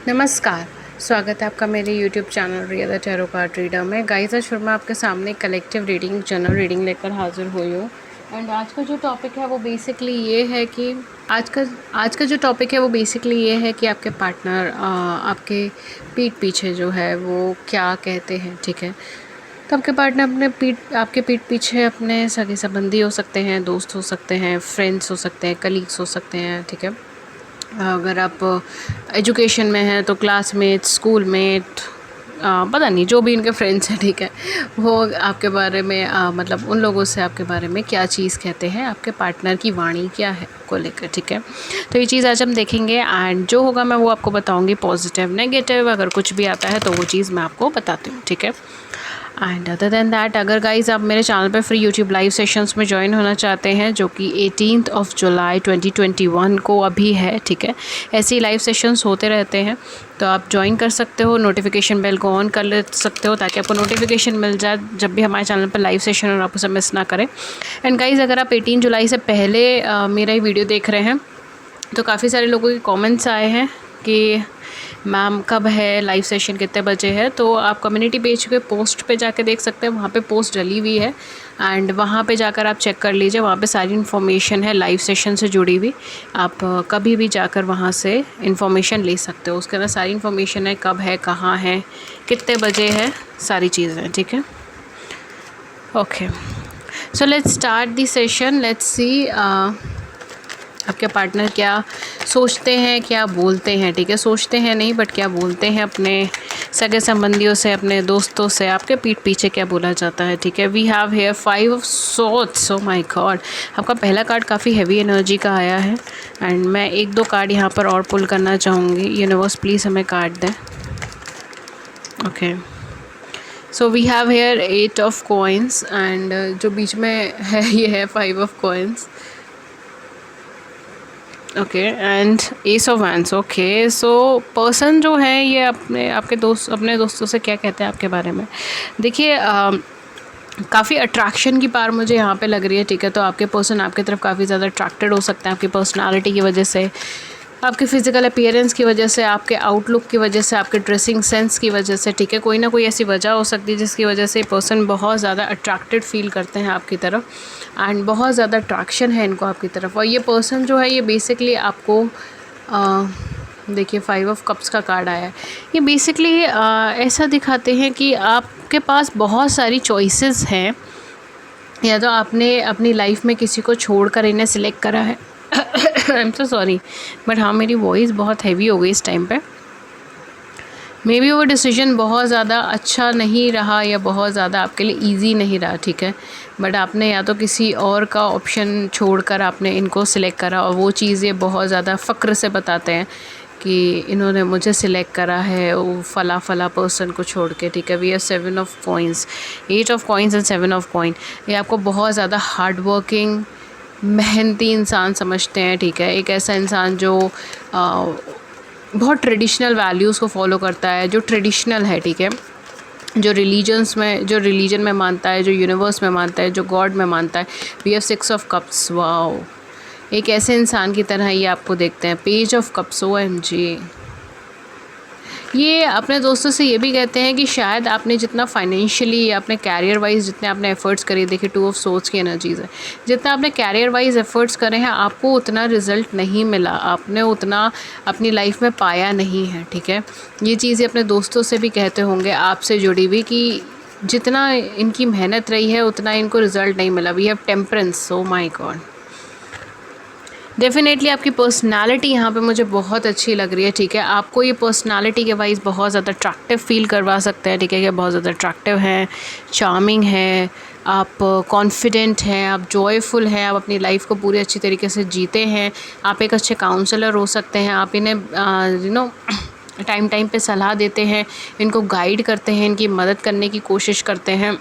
नमस्कार, स्वागत है आपका मेरे YouTube channel Riya the tarot card reader में। गाइस, आज फिर मैं आपके सामने कलेक्टिव रीडिंग, जनरल रीडिंग लेकर हाज़िर हुई हूँ। एंड आज का जो टॉपिक है वो बेसिकली ये है कि आपके पार्टनर आपके पीठ पीछे जो है वो क्या कहते हैं, ठीक है। तो आपके पार्टनर आपके पीठ पीछे अपने सगे संबंधी हो सकते हैं, दोस्त हो सकते हैं, फ्रेंड्स हो सकते हैं, कलीग्स हो सकते हैं, ठीक है। अगर आप एजुकेशन में हैं तो क्लासमेट, स्कूलमेट, पता नहीं जो भी इनके फ्रेंड्स हैं, ठीक है, वो आपके बारे में मतलब उन लोगों से आपके बारे में क्या चीज़ कहते हैं, आपके पार्टनर की वाणी क्या है को लेकर, ठीक है। तो ये चीज़ आज हम देखेंगे एंड जो होगा मैं वो आपको बताऊंगी, पॉजिटिव नेगेटिव, अगर कुछ भी आता है तो वो चीज़ मैं आपको बताती हूँ, ठीक है। एंड अदर देन दैट, अगर गाइज़ आप मेरे चैनल पे फ्री यूट्यूब लाइव सेशंस में ज्वाइन होना चाहते हैं, जो कि 18 जुलाई 2021 को अभी है, ठीक है। ऐसे ही लाइव सेशंस होते रहते हैं, तो आप ज्वाइन कर सकते हो। नोटिफिकेशन बेल को ऑन कर ले सकते हो ताकि आपको नोटिफिकेशन मिल जाए जब भी हमारे चैनल पर लाइव सेशन और आप उसे मिस ना करें। एंड गाइज़, अगर आप 18 जुलाई से पहले मेरा ही वीडियो देख रहे हैं तो काफ़ी सारे लोगों के कमेंट्स आए हैं कि मैम कब है लाइव सेशन, कितने बजे है। तो आप कम्युनिटी पेज के पोस्ट पे जाके देख सकते हैं, वहाँ पे पोस्ट डली हुई है एंड वहाँ पे जाकर आप चेक कर लीजिए। वहाँ पे सारी इन्फॉर्मेशन है लाइव सेशन से जुड़ी हुई। आप कभी भी जाकर वहाँ से इन्फॉर्मेशन ले सकते हो। उसके अंदर सारी इन्फॉर्मेशन है, कब है, कहाँ है, कितने बजे है, सारी चीज़ें, ठीक है। Okay, so let's start the session. Let's see आपके पार्टनर क्या सोचते हैं, क्या बोलते हैं, ठीक है। सोचते हैं नहीं, बट क्या बोलते हैं अपने सगे संबंधियों से, अपने दोस्तों से, आपके पीठ पीछे क्या बोला जाता है, ठीक है। We have here 5 of swords. Oh my god, आपका पहला कार्ड काफ़ी हैवी एनर्जी का आया है एंड मैं 1-2 कार्ड यहाँ पर और पुल करना चाहूँगी। यूनिवर्स प्लीज़ हमें कार्ड दें। Okay, so we have here 8 of coins and जो बीच में है ये है 5 of coins. Okay, and ace of wands. Okay, so person जो है ये अपने दोस्तों से क्या कहते हैं आपके बारे में। देखिए, काफ़ी अट्रैक्शन की पार मुझे यहाँ पे लग रही है, ठीक है। तो आपके पर्सन आपकी तरफ काफ़ी ज़्यादा अट्रैक्टेड हो सकते हैं आपकी पर्सनालिटी की वजह से, आपके फिजिकल अपीयरेंस की वजह से, आपके आउटलुक की वजह से, आपके ड्रेसिंग सेंस की वजह से, ठीक है। कोई ना कोई ऐसी वजह हो सकती है जिसकी वजह से पर्सन बहुत ज़्यादा अट्रैक्टेड फील करते हैं आपकी तरफ एंड बहुत ज़्यादा अट्रैक्शन है इनको आपकी तरफ। और ये पर्सन जो है ये बेसिकली आपको देखिए 5 ऑफ कप्स का कार्ड आया है। ये बेसिकली ऐसा दिखाते हैं कि आपके पास बहुत सारी चॉइसेस हैं, या तो आपने अपनी लाइफ में किसी को छोड़कर इन्हें सिलेक्ट करा है। I am so sorry, but हाँ मेरी वॉइस बहुत हैवी हो गई इस टाइम पे। मे बी वो डिसीजन बहुत ज़्यादा अच्छा नहीं रहा या बहुत ज़्यादा आपके लिए इजी नहीं रहा, ठीक है। बट आपने या तो किसी और का ऑप्शन छोड़कर आपने इनको सिलेक्ट करा, और वो चीज़ ये बहुत ज़्यादा फ़क्र से बताते हैं कि इन्होंने मुझे सिलेक्ट करा है वो फला पर्सन को छोड़ के, ठीक है। We are 7 of coins, 8 of coins and 7 of coin. ये आपको बहुत ज़्यादा हार्ड वर्किंग, मेहनती इंसान समझते हैं, ठीक है। एक ऐसा इंसान जो बहुत ट्रेडिशनल वैल्यूज़ को फॉलो करता है, जो ट्रेडिशनल है, ठीक है। जो रिलीजन में मानता है, जो यूनिवर्स में मानता है, जो गॉड में मानता है। We have 6 of cups. Wow, एक ऐसे इंसान की तरह ये आपको देखते हैं। Page of cups. OMG, ये अपने दोस्तों से ये भी कहते हैं कि शायद आपने जितना फाइनेंशियली या अपने कैरियर वाइज जितने आपने एफर्ट्स करे, देखिए 2 ऑफ सोर्ड्स की एनर्जीज है, जितना आपने कैरियर वाइज एफर्ट्स करे हैं आपको उतना रिजल्ट नहीं मिला, आपने उतना अपनी लाइफ में पाया नहीं है, ठीक है। ये चीज़ें अपने दोस्तों से भी कहते होंगे आपसे जुड़ी हुई कि जितना इनकी मेहनत रही है उतना इनको रिजल्ट नहीं मिला। We have temperance. Oh my god, definitely आपकी पर्सनालिटी यहाँ पे मुझे बहुत अच्छी लग रही है, ठीक है। आपको ये पर्सनालिटी के वाइज बहुत ज़्यादा अट्रैक्टिव फील करवा सकते हैं, ठीक है। कि बहुत ज़्यादा अट्रैक्टिव हैं, चार्मिंग है, आप कॉन्फिडेंट हैं, आप जॉयफुल हैं, आप अपनी लाइफ को पूरी अच्छी तरीके से जीते हैं। आप एक अच्छे काउंसलर हो सकते हैं, आप इन्हें टाइम पे सलाह देते हैं, इनको गाइड करते हैं, इनकी मदद करने की कोशिश करते हैं।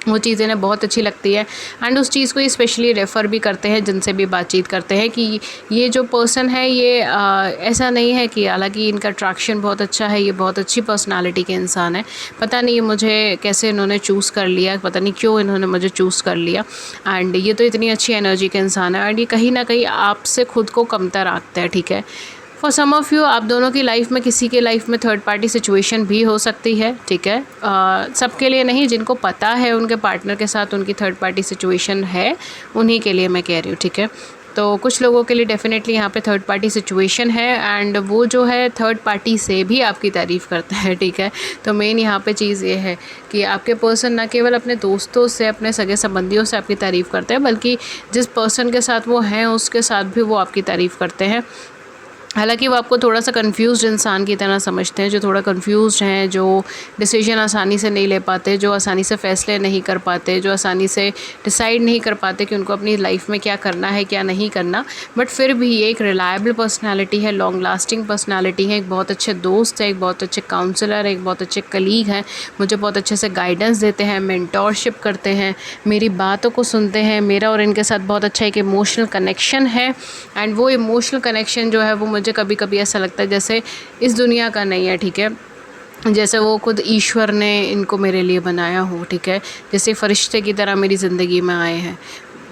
वो चीज़ इन्हें बहुत अच्छी लगती है एंड उस चीज़ को स्पेशली रेफ़र भी करते हैं जिनसे भी बातचीत करते हैं कि ये जो पर्सन है ये ऐसा नहीं है कि, हालांकि इनका अट्रैक्शन बहुत अच्छा है, ये बहुत अच्छी पर्सनालिटी के इंसान है। पता नहीं मुझे कैसे इन्होंने चूज़ कर लिया, पता नहीं क्यों इन्होंने मुझे चूज़ कर लिया एंड ये तो इतनी अच्छी एनर्जी के इंसान है एंड ये कहीं ना कहीं आपसे खुद को कमतर आंकते हैं, ठीक है। फॉर सम ऑफ़ यू आप दोनों की लाइफ में, किसी के लाइफ में थर्ड पार्टी सिचुएशन भी हो सकती है, ठीक है। सबके लिए नहीं, जिनको पता है उनके पार्टनर के साथ उनकी थर्ड पार्टी सिचुएशन है, उन्हीं के लिए मैं कह रही हूँ, ठीक है। तो कुछ लोगों के लिए डेफ़िनेटली यहाँ पे थर्ड पार्टी सिचुएशन है एंड वो जो है थर्ड पार्टी से भी आपकी तारीफ़ करता है, ठीक है। तो मेन यहाँ पे चीज़ ये है कि आपके पर्सन ना केवल अपने दोस्तों से, अपने सगे संबंधियों से आपकी तारीफ़ करते हैं, बल्कि जिस पर्सन के साथ वो हैं उसके साथ भी वो आपकी तारीफ़ करते हैं। हालांकि वो आपको थोड़ा सा कंफ्यूज्ड इंसान की तरह समझते हैं, जो थोड़ा कंफ्यूज्ड हैं, जो डिसीजन आसानी से नहीं ले पाते, जो आसानी से फ़ैसले नहीं कर पाते, जो आसानी से डिसाइड नहीं कर पाते कि उनको अपनी लाइफ में क्या करना है, क्या नहीं करना। बट फिर भी ये एक रिलायबल पर्सनालिटी है, लॉन्ग लास्टिंग पर्सनालिटी है, एक बहुत अच्छे दोस्त है, एक बहुत अच्छे काउंसलर है, एक बहुत अच्छे कलीग हैं, मुझे बहुत अच्छे से गाइडेंस देते हैं, मेंटोरशिप करते हैं, मेरी बातों को सुनते हैं। मेरा और इनके साथ बहुत अच्छा एक इमोशनल कनेक्शन है एंड वो इमोशनल कनेक्शन जो है वो मुझे कभी कभी ऐसा लगता है जैसे इस दुनिया का नहीं है, ठीक है। जैसे वो खुद ईश्वर ने इनको मेरे लिए बनाया हो, ठीक है। जैसे फरिश्ते की तरह मेरी ज़िंदगी में आए हैं,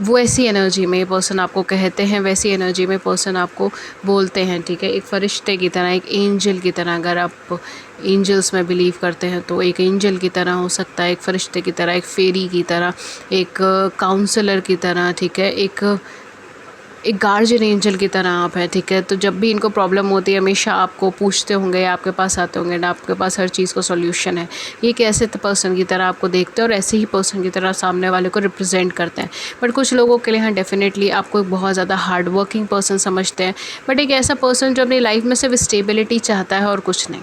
वो ऐसी एनर्जी में ये पर्सन आपको कहते हैं, वैसी एनर्जी में पर्सन आपको बोलते हैं, ठीक है। एक फ़रिश्ते की तरह, एक एंजल की तरह, अगर आप एंजल्स में बिलीव करते हैं तो एक एंजल की तरह हो सकता है, एक फ़रिश्ते की तरह, एक फेरी की तरह, एक काउंसलर की तरह, ठीक है, एक गार्जियन एंजल की तरह आप हैं, ठीक है। तो जब भी इनको प्रॉब्लम होती है हमेशा आपको पूछते होंगे या आपके पास आते होंगे ना, आपके पास हर चीज़ का सॉल्यूशन है। ये एक ऐसे पर्सन की तरह आपको देखते हैं और ऐसे ही पर्सन की तरह सामने वाले को रिप्रेजेंट करते हैं। बट कुछ लोगों के लिए हाँ डेफिनेटली आपको एक बहुत ज़्यादा हार्ड वर्किंग पर्सन समझते हैं, बट एक ऐसा पर्सन जो अपनी लाइफ में सिर्फ स्टेबिलिटी चाहता है और कुछ नहीं,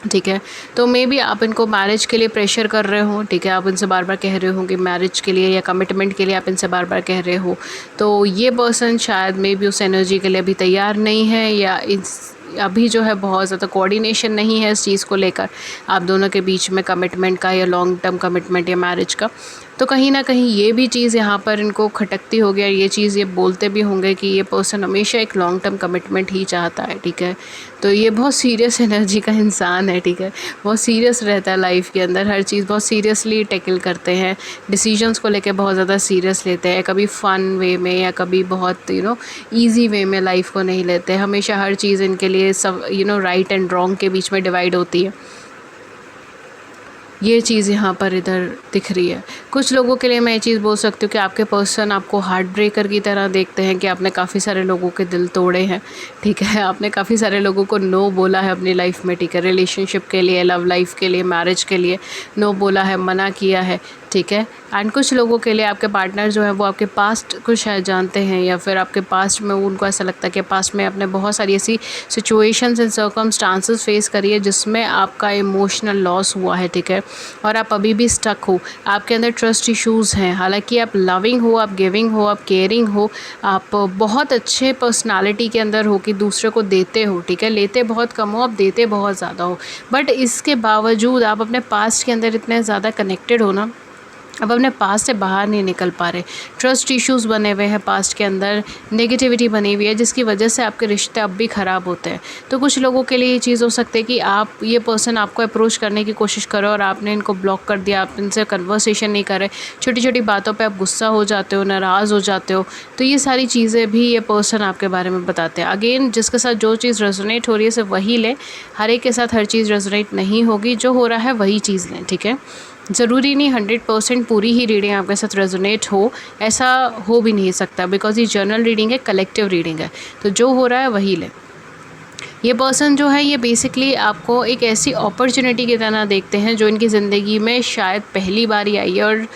ठीक है। तो मे बी आप इनको मैरिज के लिए प्रेशर कर रहे हो, ठीक है। आप इनसे बार बार कह रहे हो कि मैरिज के लिए या कमिटमेंट के लिए आप इनसे बार बार कह रहे हो, तो ये पर्सन शायद मे बी उस एनर्जी के लिए अभी तैयार नहीं है, या अभी जो है बहुत ज़्यादा कोऑर्डिनेशन नहीं है इस चीज़ को लेकर आप दोनों के बीच में, कमिटमेंट का या लॉन्ग टर्म कमिटमेंट या मैरिज का। तो कहीं ना कहीं ये भी चीज़ यहाँ पर इनको खटकती होगी और ये चीज़ ये बोलते भी होंगे कि ये पर्सन हमेशा एक लॉन्ग टर्म कमिटमेंट ही चाहता है, ठीक है। तो ये बहुत सीरियस एनर्जी का इंसान है, ठीक है। बहुत सीरियस रहता है लाइफ के अंदर, हर चीज़ बहुत सीरियसली टैकल करते हैं, डिसीजंस को लेकर बहुत ज़्यादा सीरियस लेते हैं, कभी फ़न वे में या कभी बहुत ईजी वे में लाइफ को नहीं लेते। हमेशा हर चीज़ इनके लिए सब राइट एंड रॉन्ग के बीच में डिवाइड होती है। ये चीज़ यहाँ पर इधर दिख रही है। कुछ लोगों के लिए मैं ये चीज़ बोल सकती हूँ कि आपके पर्सन आपको हार्ट ब्रेकर की तरह देखते हैं, कि आपने काफ़ी सारे लोगों के दिल तोड़े हैं, ठीक है। आपने काफ़ी सारे लोगों को नो बोला है अपनी लाइफ में, ठीक है। रिलेशनशिप के लिए, लव लाइफ के लिए, मैरिज के लिए नो बोला है, मना किया है, ठीक है। एंड कुछ लोगों के लिए आपके पार्टनर जो है वो आपके पास्ट को शायद जानते हैं, या फिर आपके पास्ट में उनको ऐसा लगता है कि पास्ट में आपने बहुत सारी ऐसी सिचुएशंस एंड सर्कमस्टांसेस फेस करी है जिसमें आपका इमोशनल लॉस हुआ है, ठीक है। और आप अभी भी स्टक हो, आपके अंदर ट्रस्ट इश्यूज़ हैं। हालांकि आप लविंग हो, आप गिविंग हो, आप केयरिंग हो, आप बहुत अच्छे पर्सनालिटी के अंदर हो कि दूसरे को देते हो, ठीक है। लेते बहुत कम हो, आप देते बहुत ज़्यादा हो, बट इसके बावजूद आप अपने पास्ट के अंदर इतने ज़्यादा कनेक्टेड हो ना, अब अपने पास्ट से बाहर नहीं निकल पा रहे। ट्रस्ट इश्यूज़ बने हुए हैं पास्ट के अंदर, नेगेटिविटी बनी हुई है जिसकी वजह से आपके रिश्ते अब भी ख़राब होते हैं। तो कुछ लोगों के लिए ये चीज़ हो सकती है कि आप, ये पर्सन आपको अप्रोच करने की कोशिश करो और आपने इनको ब्लॉक कर दिया, आप इनसे कन्वर्सेशन नहीं कर रहे, छोटी छोटी बातों पे आप गुस्सा हो जाते हो, नाराज़ हो जाते हो। तो ये सारी चीज़ें भी ये पर्सन आपके बारे में बताते हैं। अगेन, जिसके साथ जो चीज़ रेजोनेट हो रही है सिर्फ वही लें, हर एक के साथ हर चीज़ रेजोनेट नहीं होगी, जो हो रहा है वही चीज़ लें, ठीक है। ज़रूरी नहीं 100% पूरी ही रीडिंग आपके साथ रेजोनेट हो, ऐसा हो भी नहीं सकता, बिकॉज ये जर्नल रीडिंग है, कलेक्टिव रीडिंग है, तो जो हो रहा है वही लें। ये पर्सन जो है ये बेसिकली आपको एक ऐसी अपॉर्चुनिटी की तरह देखते हैं जो इनकी ज़िंदगी में शायद पहली बार ही आई है और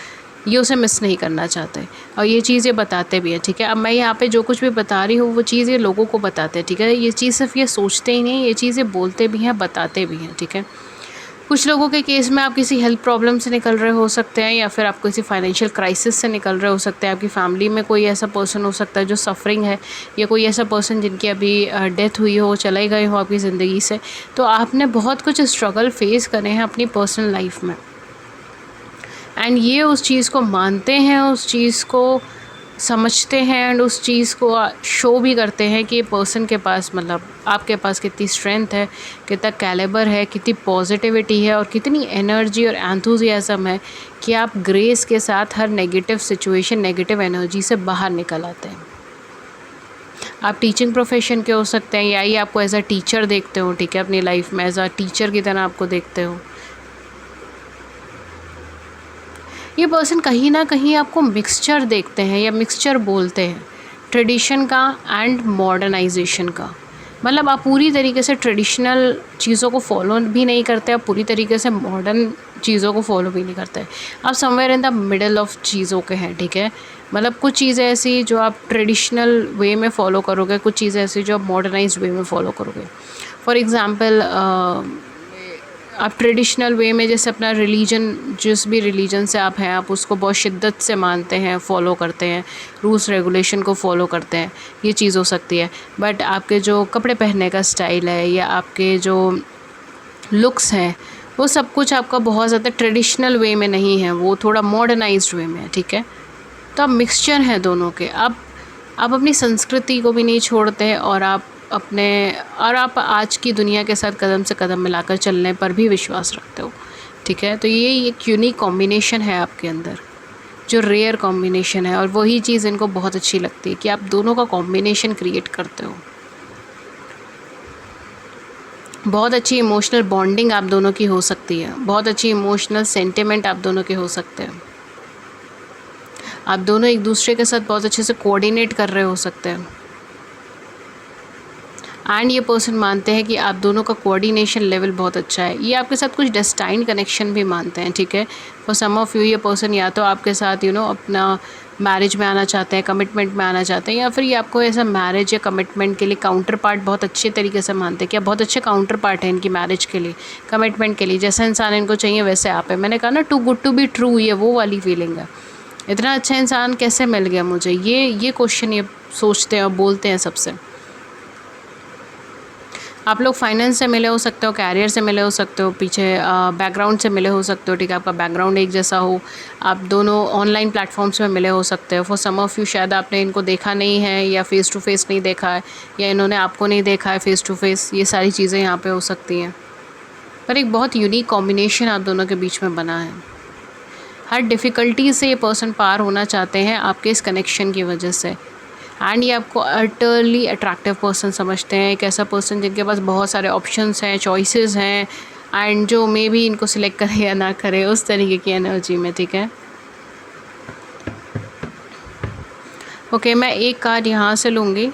ये उसे मिस नहीं करना चाहते, और ये चीज़ ये बताते भी हैं, ठीक है। अब मैं यहाँ पे जो कुछ भी बता रही हूँ वो चीज़ ये लोगों को बताते हैं, ठीक है। ये चीज़ सिर्फ ये सोचते ही नहीं, ये चीज़ ये बोलते भी हैं, बताते भी हैं, ठीक है। कुछ लोगों के केस में आप किसी हेल्थ प्रॉब्लम से निकल रहे हो सकते हैं, या फिर आप किसी फाइनेंशियल क्राइसिस से निकल रहे हो सकते हैं। आपकी फैमिली में कोई ऐसा पर्सन हो सकता है जो सफरिंग है, या कोई ऐसा पर्सन जिनकी अभी डेथ हुई हो, चले गए हो आपकी ज़िंदगी से। तो आपने बहुत कुछ स्ट्रगल फेस करे हैं अपनी पर्सनल लाइफ में, एंड ये उस चीज़ को मानते हैं, उस चीज़ को समझते हैं एंड उस चीज़ को शो भी करते हैं कि पर्सन के पास, मतलब आपके पास कितनी स्ट्रेंथ है, कितना कैलिबर है, कितनी पॉजिटिविटी है और कितनी एनर्जी और एंथुजियाज़म है कि आप ग्रेस के साथ हर नेगेटिव सिचुएशन, नेगेटिव एनर्जी से बाहर निकल आते हैं। आप टीचिंग प्रोफेशन के हो सकते हैं, या ये आपको एज अ टीचर देखते हो, ठीक है, अपनी लाइफ में एज अ टीचर की तरह आपको देखते हो। ये पर्सन कहीं ना कहीं आपको मिक्सचर देखते हैं या मिक्सचर बोलते हैं, ट्रेडिशन का एंड मॉडर्नाइजेशन का। मतलब आप पूरी तरीके से ट्रेडिशनल चीज़ों को फॉलो भी नहीं करते, आप पूरी तरीके से मॉडर्न चीज़ों को फॉलो भी नहीं करते, आप somewhere in the middle of चीज़ों के हैं, ठीक है। मतलब कुछ चीज़ें ऐसी जो आप ट्रेडिशनल वे में फ़ॉलो करोगे, कुछ चीज़ें ऐसी जो आप मॉडर्नाइज्ड वे में फ़ॉलो करोगे। फॉर एग्ज़ाम्पल आप ट्रेडिशनल वे में जैसे अपना रिलीजन, जिस भी रिलीजन से आप हैं, आप उसको बहुत शिद्दत से मानते हैं, फॉलो करते हैं, रूल्स रेगुलेशन को फॉलो करते हैं, ये चीज़ हो सकती है। बट आपके जो कपड़े पहनने का स्टाइल है या आपके जो लुक्स हैं, वो सब कुछ आपका बहुत ज़्यादा ट्रेडिशनल वे में नहीं है, वो थोड़ा मॉडर्नाइज्ड वे में है, ठीक है। तो आप मिक्सचर हैं दोनों के। आप अपनी संस्कृति को भी नहीं छोड़ते और आप आज की दुनिया के साथ कदम से कदम मिलाकर चलने पर भी विश्वास रखते हो, ठीक है। तो ये एक यूनिक कॉम्बिनेशन है आपके अंदर, जो रेयर कॉम्बिनेशन है, और वही चीज़ इनको बहुत अच्छी लगती है कि आप दोनों का कॉम्बिनेशन क्रिएट करते हो। बहुत अच्छी इमोशनल बॉन्डिंग आप दोनों की हो सकती है, बहुत अच्छी इमोशनल सेंटिमेंट आप दोनों के हो सकते हैं। आप दोनों एक दूसरे के साथ बहुत अच्छे से कोऑर्डिनेट कर रहे हो सकते हैं। एंड ये पर्सन मानते हैं कि आप दोनों का कोऑर्डिनेशन लेवल बहुत अच्छा है। ये आपके साथ कुछ डेस्टाइन कनेक्शन भी मानते हैं, ठीक है। फॉर सम ऑफ यू ये पर्सन या तो आपके साथ अपना मैरिज में आना चाहते हैं, कमिटमेंट में आना चाहते हैं, या फिर ये आपको ऐसा मैरिज या कमिटमेंट के लिए काउंटर पार्ट बहुत अच्छे तरीके से मानते हैं कि आप बहुत अच्छे काउंटर पार्ट हैं इनकी मैरिज के लिए, कमिटमेंट के लिए। जैसा इंसान इनको चाहिए वैसे आप है। मैंने कहा ना, too good to be true, ये वो वाली फीलिंग है। इतना अच्छा इंसान कैसे मिल गया मुझे, ये क्वेश्चन ये सोचते हैं और बोलते हैं सबसे। आप लोग फाइनेंस से मिले हो सकते हो, कैरियर से मिले हो सकते हो, पीछे बैकग्राउंड से मिले हो सकते हो, ठीक है, आपका बैकग्राउंड एक जैसा हो। आप दोनों ऑनलाइन प्लेटफॉर्म्स में मिले हो सकते हो। फॉर सम ऑफ यू शायद आपने इनको देखा नहीं है, या फेस टू फेस नहीं देखा है, या इन्होंने आपको नहीं देखा है फेस टू फेस। ये सारी चीज़ें यहाँ पे हो सकती हैं, पर एक बहुत यूनिक कॉम्बिनेशन आप दोनों के बीच में बना है। हर डिफ़िकल्टी से ये पर्सन पार होना चाहते हैं आपके इस कनेक्शन की वजह से। एंड ये आपको अटरली अट्रैक्टिव पर्सन समझते हैं, एक ऐसा पर्सन जिनके पास बहुत सारे ऑप्शंस हैं, चॉइसेस हैं, एंड जो मे भी इनको सिलेक्ट करे या ना करे, उस तरीके की एनर्जी में, ठीक है। ओके, मैं एक कार्ड यहाँ से लूँगी।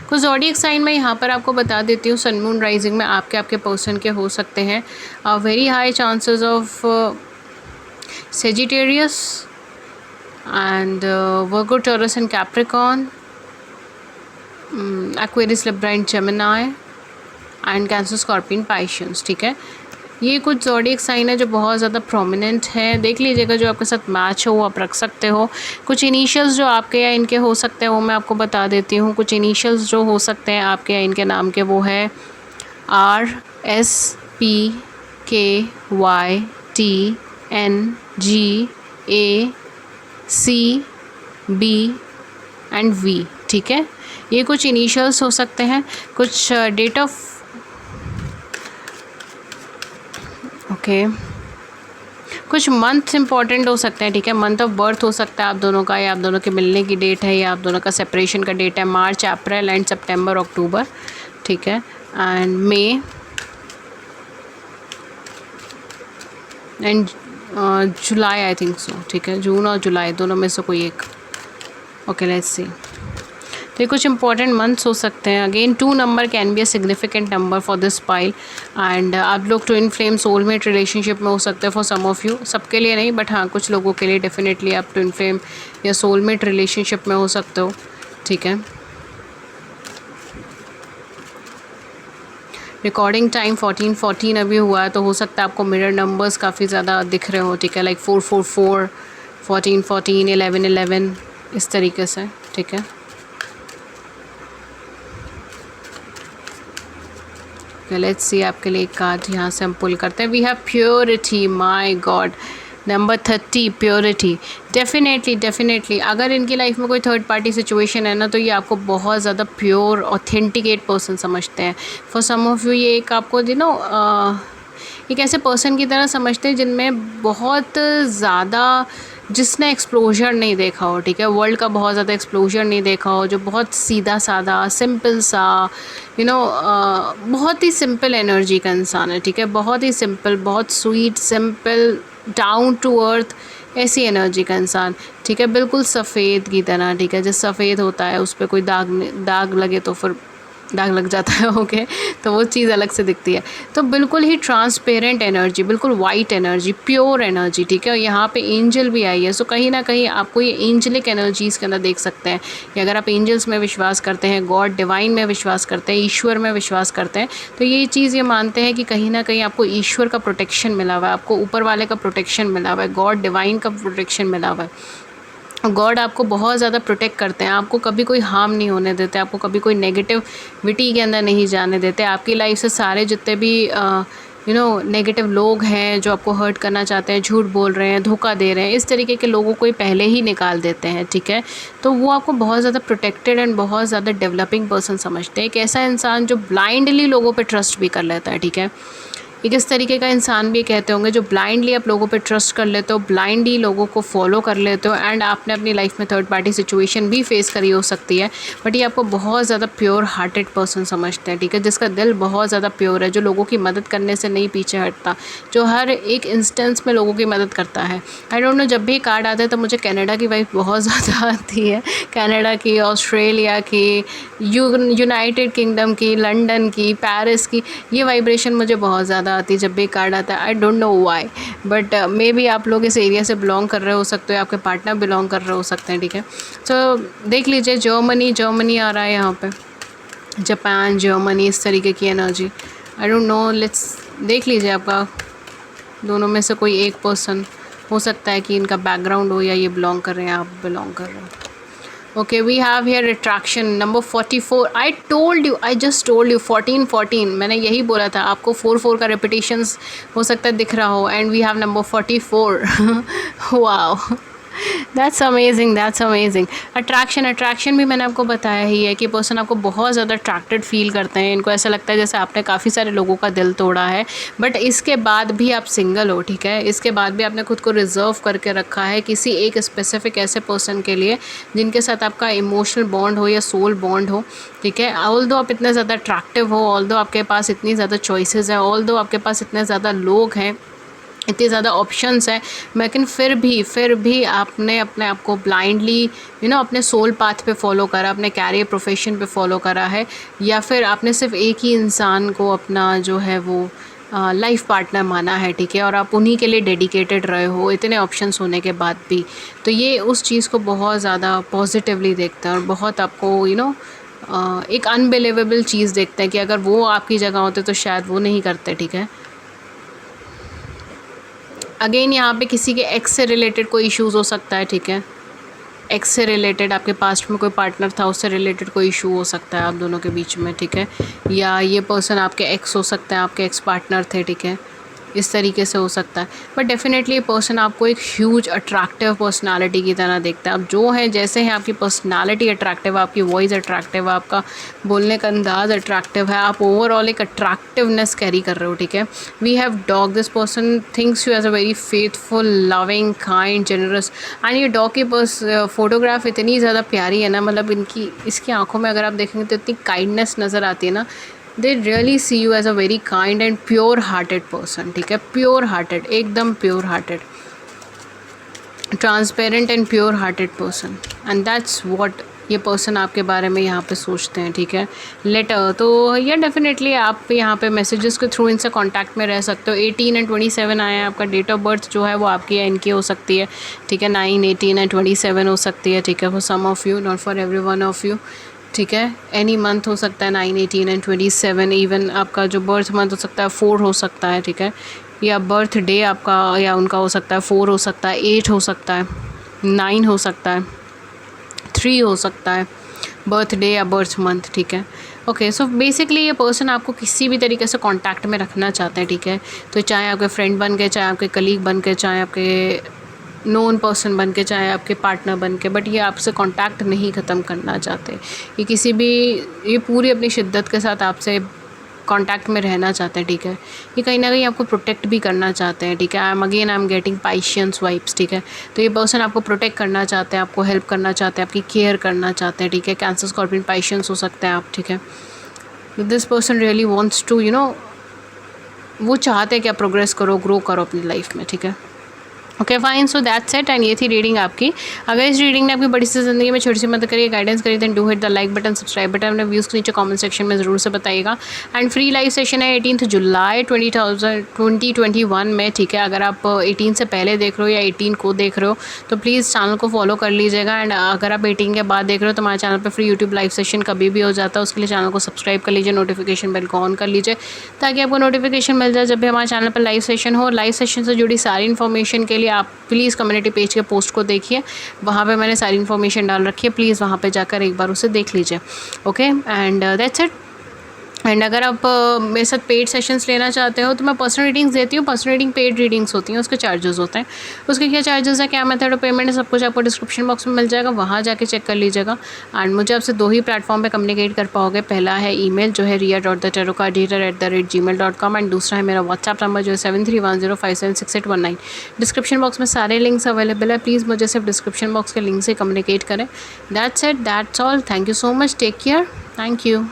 कुछ ज़ोडिएक साइन मैं यहाँ पर आपको बता देती हूँ। सन मून राइजिंग में आपके पर्सन के हो सकते हैं very high chances of Sagittarius and Virgo, Taurus and Capricorn, Aquarius, Libra and Gemini and Cancer, Scorpion, Pisces, ठीक है। ये कुछ ज़ोडिएक साइन है जो बहुत ज़्यादा प्रोमिनेंट है। देख लीजिएगा जो आपके साथ मैच हो वो आप रख सकते हो। कुछ इनिशियल्स जो आपके या इनके हो सकते हैं वो मैं आपको बता देती हूँ। कुछ इनिशियल्स जो हो सकते हैं आपके या इनके नाम के वो है RSPKYTNGACB एंड V, ठीक है। ये कुछ इनिशियल्स हो सकते हैं। कुछ डेट ऑफ कुछ मंथ इंपॉर्टेंट हो सकते हैं, ठीक है। मंथ ऑफ बर्थ हो सकता है आप दोनों का, या आप दोनों के मिलने की डेट है, या आप दोनों का सेपरेशन का डेट है। मार्च, अप्रैल एंड सितंबर, अक्टूबर, ठीक है, and May and July, I think so, ठीक है। जून और जुलाई दोनों में से कोई एक। Okay, let's see. तो ये कुछ इंपॉर्टेंट मंथ्स हो सकते हैं। Again 2 number can be a significant number for this pile. And आप लोग ट्विन फ्लेम सोलमेट रिलेशनशिप में हो सकते हैं फॉर सम ऑफ यू, सबके लिए नहीं, बट हाँ कुछ लोगों के लिए डेफिनेटली आप ट्विन फ्लेम या सोलमेट रिलेशनशिप में हो सकते हो, ठीक है। रिकॉर्डिंग टाइम 14:14 अभी हुआ है, तो हो सकता है आपको मिरर नंबर्स काफ़ी ज़्यादा दिख रहे हो, ठीक है, लाइक 444, 14:14, 11:11, इस तरीके से, ठीक है। लेट्स सी आपके लिए एक कार्ड यहाँ से हम पुल करते हैं। We have purity, my god, number 30, purity. Definitely अगर इनकी लाइफ में कोई थर्ड पार्टी सिचुएशन है ना, तो ये आपको बहुत ज़्यादा प्योर ऑथेंटिकेट पर्सन समझते हैं। फॉर सम ऑफ यू ये एक आपको एक ऐसे पर्सन की तरह समझते हैं जिनमें बहुत ज़्यादा जिसने एक्सप्लोजर नहीं देखा हो, ठीक है, वर्ल्ड का बहुत ज़्यादा एक्सप्लोजर नहीं देखा हो, जो बहुत सीधा साधा सिंपल सा बहुत ही सिंपल एनर्जी का इंसान है, ठीक है, बहुत ही सिंपल, बहुत sweet, simple, down to earth, ऐसी एनर्जी का इंसान, ठीक है, बिल्कुल सफ़ेद की तरह, ठीक है, जैसे सफ़ेद होता है उस पर कोई दाग लगे तो फिर दाग लग जाता है, ओके, तो वो चीज़ अलग से दिखती है। तो बिल्कुल ही ट्रांसपेरेंट एनर्जी, बिल्कुल वाइट एनर्जी, प्योर एनर्जी, ठीक है, और यहाँ पे एंजल भी आई है। सो कहीं ना कहीं आपको ये एंजलिक एनर्जीज़ के अंदर देख सकते हैं कि अगर आप एंजल्स में विश्वास करते हैं, गॉड डिवाइन में विश्वास करते हैं, ईश्वर में विश्वास करते हैं, तो ये चीज़ ये मानते हैं कि कहीं ना कहीं आपको ईश्वर का प्रोटेक्शन मिला हुआ है, आपको ऊपर वाले का प्रोटेक्शन मिला हुआ है, गॉड डिवाइन का प्रोटेक्शन मिला हुआ है। गॉड आपको बहुत ज़्यादा प्रोटेक्ट करते हैं, आपको कभी कोई हार्म नहीं होने देते, आपको कभी कोई नेगेटिविटी के अंदर नहीं जाने देते। आपकी लाइफ से सारे जितने भी नेगेटिव लोग हैं जो आपको हर्ट करना चाहते हैं, झूठ बोल रहे हैं, धोखा दे रहे हैं, इस तरीके के लोगों को पहले ही निकाल देते हैं, ठीक है। तो वो आपको बहुत ज़्यादा प्रोटेक्टेड एंड बहुत ज़्यादा डेवलपिंग पर्सन समझते हैं। एक ऐसा इंसान जो ब्लाइंडली लोगों पर ट्रस्ट भी कर लेता है, ठीक है। एक इस तरीके का इंसान भी कहते होंगे जो ब्लाइंडली आप लोगों पे ट्रस्ट कर लेते हो, ब्लाइंडली लोगों को फॉलो कर लेते हो, एंड आपने अपनी लाइफ में थर्ड पार्टी सिचुएशन भी फेस करी हो सकती है, बट ये आपको बहुत ज़्यादा प्योर हार्टेड पर्सन समझते हैं, ठीक है, जिसका दिल बहुत ज़्यादा प्योर है, जो लोगों की मदद करने से नहीं पीछे हटता, जो हर एक इंस्टेंस में लोगों की मदद करता है। आई डोंट नो, जब भी कार्ड आता है तो मुझे कनाडा की वाइफ बहुत ज़्यादा आती है, कनाडा की, ऑस्ट्रेलिया की, यूनाइटेड किंगडम की, लंदन की, पेरिस की, ये वाइब्रेशन मुझे बहुत ज़्यादा आती है जब भी कार्ड आता है। I don't know why, but may be आप लोग इस एरिया से बिलोंग कर रहे हो सकते हो, आपके पार्टनर बिलोंग कर रहे हो सकते हैं, ठीक है। तो देख लीजिए, जर्मनी आ रहा है यहाँ पे, जापान, जर्मनी, इस तरीके की energy. I don't know, let's देख लीजिए, आपका दोनों में से कोई एक पर्सन हो सकता है कि इनका बैकग्राउंड हो या ये बिलोंग कर रहे हैं, आप बिलोंग कर रहे हो। Okay, we have here attraction number 44. I just told you 14 मैंने यही बोला था आपको, 4 का repetitions हो सकता है दिख रहा हो, and we have number 44. wow. That's amazing. Attraction भी मैंने आपको बताया ही है कि पर्सन आपको बहुत ज़्यादा अट्रैक्टेड फील करते हैं, इनको ऐसा लगता है जैसे आपने काफ़ी सारे लोगों का दिल तोड़ा है, बट इसके बाद भी आप सिंगल हो, ठीक है, इसके बाद भी आपने खुद को रिजर्व करके रखा है किसी एक स्पेसिफिक ऐसे पर्सन के लिए जिनके साथ आपका इमोशनल बॉन्ड हो या सोल बॉन्ड हो, ठीक है। ऑल्दो आप इतने ज़्यादा अट्रैक्टिव हो, ऑल्दो आपके पास इतनी ज़्यादा चॉइसेस हैं, ऑल्दो आपके पास इतने ज़्यादा लोग हैं, इतने ज़्यादा ऑप्शंस हैं, लेकिन फिर भी आपने अपने आप को ब्लाइंडली अपने सोल पाथ पे फॉलो करा, अपने कैरियर प्रोफेशन पे फॉलो करा है, या फिर आपने सिर्फ एक ही इंसान को अपना जो है वो लाइफ पार्टनर माना है, ठीक है, और आप उन्हीं के लिए डेडिकेटेड रहे हो इतने ऑप्शंस होने के बाद भी। तो ये उस चीज़ को बहुत ज़्यादा पॉजिटिवली देखता है और बहुत आपको एक अनबिलीवेबल चीज़ देखते हैं कि अगर वो आपकी जगह होते तो शायद वो नहीं करते, ठीक है। अगेन यहाँ पे किसी के एक्स से रिलेटेड कोई इश्यूज़ हो सकता है, ठीक है, एक्स से रिलेटेड, आपके पास्ट में कोई पार्टनर था उससे रिलेटेड कोई इशू हो सकता है आप दोनों के बीच में, ठीक है, या ये पर्सन आपके एक्स हो सकते हैं, आपके एक्स पार्टनर थे, ठीक है, इस तरीके से हो सकता है। बट डेफिनेटली ये पर्सन आपको एक ह्यूज अट्रैक्टिव पर्सनालिटी की तरह देखता है। आप जो हैं जैसे हैं, आपकी पर्सनालिटी अट्रैक्टिव है, आपकी वॉइस अट्रैक्टिव है, आपका बोलने का अंदाज़ अट्रैक्टिव है, आप ओवरऑल एक अट्रैक्टिवनेस कैरी कर रहे हो, ठीक है। We have dog, this person thinks you as a very faithful, loving, kind, generous, and ये डॉग की फोटोग्राफ इतनी ज़्यादा प्यारी है ना, मतलब इसकी आंखों में अगर आप देखेंगे तो इतनी काइंडनेस नज़र आती है ना। They really see you as a very kind and pure hearted person, ठीक है, प्योर हार्टेड, एकदम pure hearted, transparent and pure hearted person, and that's what ये पर्सन आपके बारे में यहाँ पे सोचते हैं, ठीक है। लेटर तो या डेफिनेटली आप यहाँ पे मैसेजेस के थ्रू इनसे कांटेक्ट में रह सकते हो। 18 एंड 27 आया है, आपका डेट ऑफ बर्थ जो है वो आपकी या इनकी हो सकती है, ठीक है, 9, 18 एंड 27 हो सकती है, ठीक है, for some of you, not for every one of you, ठीक है। एनी मंथ हो सकता है 9, 18 एंड 27, इवन आपका जो बर्थ मंथ हो सकता है 4 हो सकता है, ठीक है, या बर्थ डे आपका या उनका हो सकता है 4 हो सकता है, 8 हो सकता है, 9 हो सकता है, 3 हो सकता है, बर्थ डे या बर्थ मंथ, ठीक है। ओके, सो बेसिकली ये पर्सन आपको किसी भी तरीके से कांटेक्ट में रखना चाहते हैं, ठीक है, तो चाहे आपके फ्रेंड बन के, चाहे आपके कलीग बन के, चाहे आपके नोन पर्सन बन के, चाहे आपके पार्टनर बन के, बट ये आपसे कांटेक्ट नहीं ख़त्म करना चाहते। ये पूरी अपनी शिद्दत के साथ आपसे कांटेक्ट में रहना चाहते हैं, ठीक है। ये कहीं ना कहीं आपको प्रोटेक्ट भी करना चाहते हैं, ठीक है। आई एम गेटिंग पाइशियंस वाइब्स, ठीक है। तो ये पर्सन आपको प्रोटेक्ट करना चाहते हैं, आपको हेल्प करना चाहते हैं, आपकी केयर करना चाहते हैं, ठीक है। कैंसर, स्कॉर्पियन, पाइशियंस हो सकते हैं आप, ठीक है। This person really wants to वो चाहते हैं कि आप प्रोग्रेस करो, ग्रो करो अपनी लाइफ में, ठीक है। Okay fine, so that's it. And ये थी रीडिंग आपकी। अगर इस रीडिंग ने आपकी बड़ी सी ज़िंदगी में छोटी सी मदद करिए, गाइडेंस करिए, then do hit the like button, subscribe button, अपने व्यूज़ को नीचे कमेंट सेक्शन में ज़रूर से बताइएगा। एंड फ्री लाइव सेशन है 18 जुलाई 2021 में, ठीक है। अगर आप 18 से पहले देख रहे हो या 18 को देख रहे हो तो प्लीज़ चैनल को फॉलो कर लीजिएगा। एंड अगर आप 18 के बाद देख रहे हो तो हमारे चैनल पर फ्री यूट्यूब लाइव सेशन कभी भी हो जाता है, उसके लिए चैनल को सब्सक्राइब कर लीजिए, नोटिफिकेशन बेल को ऑन कर लीजिए ताकि आपको नोटिफिकेशन मिल जाए जब भी हमारे चैनल पर लाइव सेशन हो। लाइव सेशन से जुड़ी सारी इन्फॉर्मेशन के लिए आप प्लीज़ कम्युनिटी पेज के पोस्ट को देखिए, वहाँ पे मैंने सारी इन्फॉर्मेशन डाल रखी है, प्लीज़ वहाँ पे जाकर एक बार उसे देख लीजिए। Okay, and that's it. And अगर आप मेरे साथ पेड सेशंस लेना चाहते हो तो मैं पर्सनल रीडिंग्स देती हूँ। पर्सनल रीडिंग पेड रीडिंग्स होती हैं, उसके चार्जेस होते हैं। उसके क्या चार्जेस है, क्या मेथड ऑफ पेमेंट है, सब कुछ आपको डिस्क्रिप्शन बॉक्स में मिल जाएगा, वहाँ जाके चेक कर लीजिएगा। एंड मुझे आपसे 2 ही प्लेटफॉर्म पे कम्युनिकेट कर पाओगे। पहला है ईमेल जो है ria.thetarotcard@gmail.com एंड दूसरा है मेरा व्हाट्सएप नंबर जो है 7310576819। डिस्क्रिप्शन बॉक्स में सारे लिंक्स अवेलेबल है, प्लीज़ मुझे सिर्फ डिस्क्रिप्शन बॉक्स के लिंक से कम्युनिकेट करें। That's it, that's all. Thank you so much, take care, thank you.